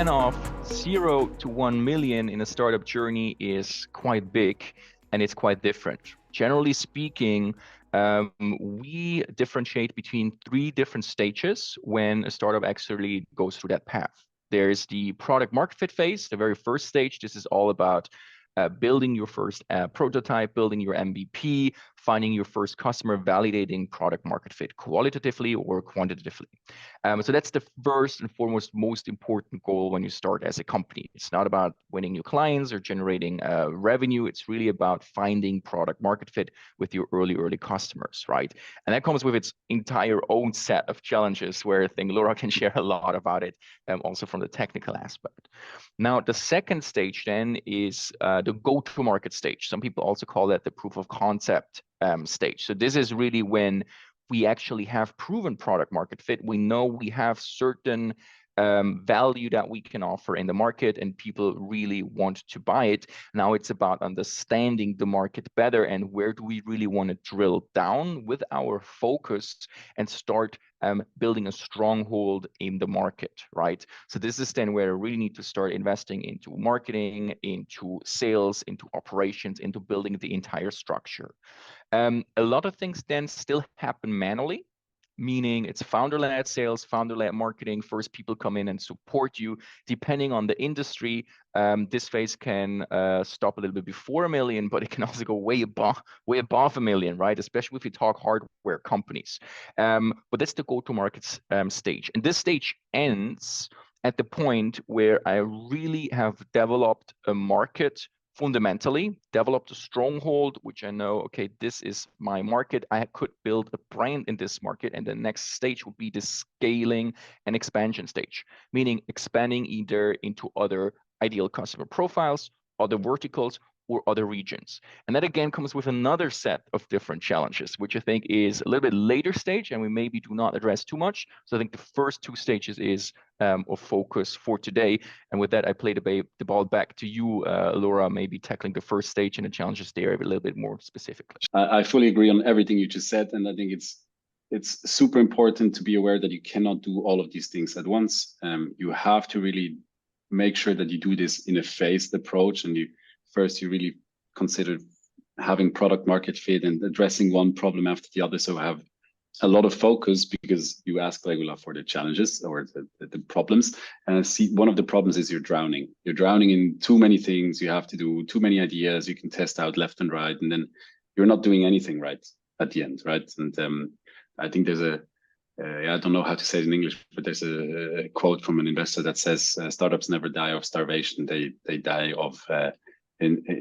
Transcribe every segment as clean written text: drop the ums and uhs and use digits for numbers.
span of 0 to 1 million in a startup journey is quite big and it's quite different. Generally speaking, we differentiate between 3 different stages when a startup actually goes through that path. There's the product market fit phase, the very first stage. This is all about building your first prototype, building your MVP, finding your first customer, validating product market fit qualitatively or quantitatively. So that's the first and foremost most important goal when you start as a company. It's not about winning new clients or generating revenue. It's really about finding product market fit with your early customers, right? And that comes with its entire own set of challenges where I think Laura can share a lot about it, also from the technical aspect. Now, the second stage then is the go-to-market stage. Some people also call that the proof of concept stage. So this is really when we actually have proven product market fit. We know we have certain value that we can offer in the market and people really want to buy it. Now it's about understanding the market better and where do we really want to drill down with our focus and start building a stronghold in the market, right? So this is then where we really need to start investing into marketing, into sales, into operations, into building the entire structure. A lot of things then still happen manually, meaning it's founder-led sales, founder-led marketing. First, people come in and support you. Depending on the industry, this phase can stop a little bit before 1 million, but it can also go way above 1 million, right? Especially if you talk hardware companies. But that's the go-to-market stage. And this stage ends at the point where I really have developed a market fundamentally, developed a stronghold, which I know, okay, this is my market. I could build a brand in this market. And the next stage would be the scaling and expansion stage, meaning expanding either into other ideal customer profiles, other verticals, or other regions. And that again comes with another set of different challenges, which I think is a little bit later stage and we maybe do not address too much. So I think the first 2 stages is of focus for today. And with that, I play the ball back to you, Laura, maybe tackling the first stage and the challenges there a little bit more specifically. I fully agree on everything you just said. And I think it's super important to be aware that you cannot do all of these things at once. You have to really make sure that you do this in a phased approach, and you really consider having product market fit and addressing one problem after the other. So have a lot of focus because you ask Regula for the challenges or the problems. And I see one of the problems is you're drowning. You're drowning in too many things. You have to do too many ideas. You can test out left and right, and then you're not doing anything right at the end, right? And I think there's I don't know how to say it in English, but there's a quote from an investor that says startups never die of starvation. They die of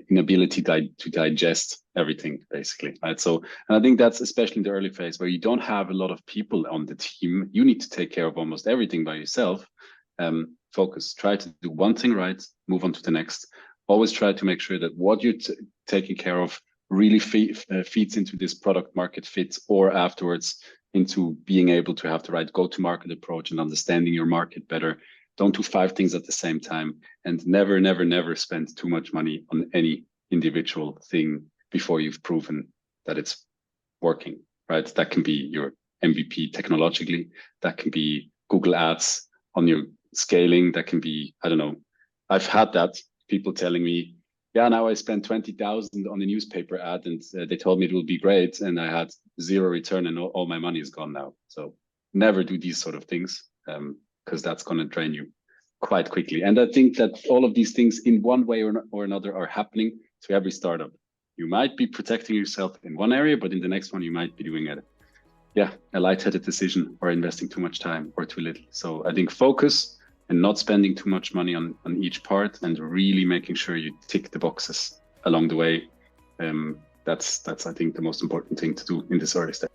inability to digest everything, basically, right? So, and I think that's especially in the early phase where you don't have a lot of people on the team. You need to take care of almost everything by yourself. Focus, try to do one thing right, move on to the next. Always try to make sure that what you're taking care of really feeds into this product market fit, or afterwards into being able to have the right go-to-market approach and understanding your market better. Don't do 5 things at the same time, and never spend too much money on any individual thing before you've proven that it's working, right? That can be your MVP technologically. That can be Google Ads on your scaling. That can be, I don't know. I've had that, people telling me, yeah, now I spent 20,000 on a newspaper ad and they told me it will be great. And I had 0 return and all my money is gone now. So never do these sort of things. Because that's going to drain you quite quickly. And I think that all of these things in one way or another are happening to every startup. You might be protecting yourself in one area, but in the next one, you might be doing a lightheaded decision or investing too much time or too little. So I think focus and not spending too much money on each part and really making sure you tick the boxes along the way. That's I think the most important thing to do in this early stage.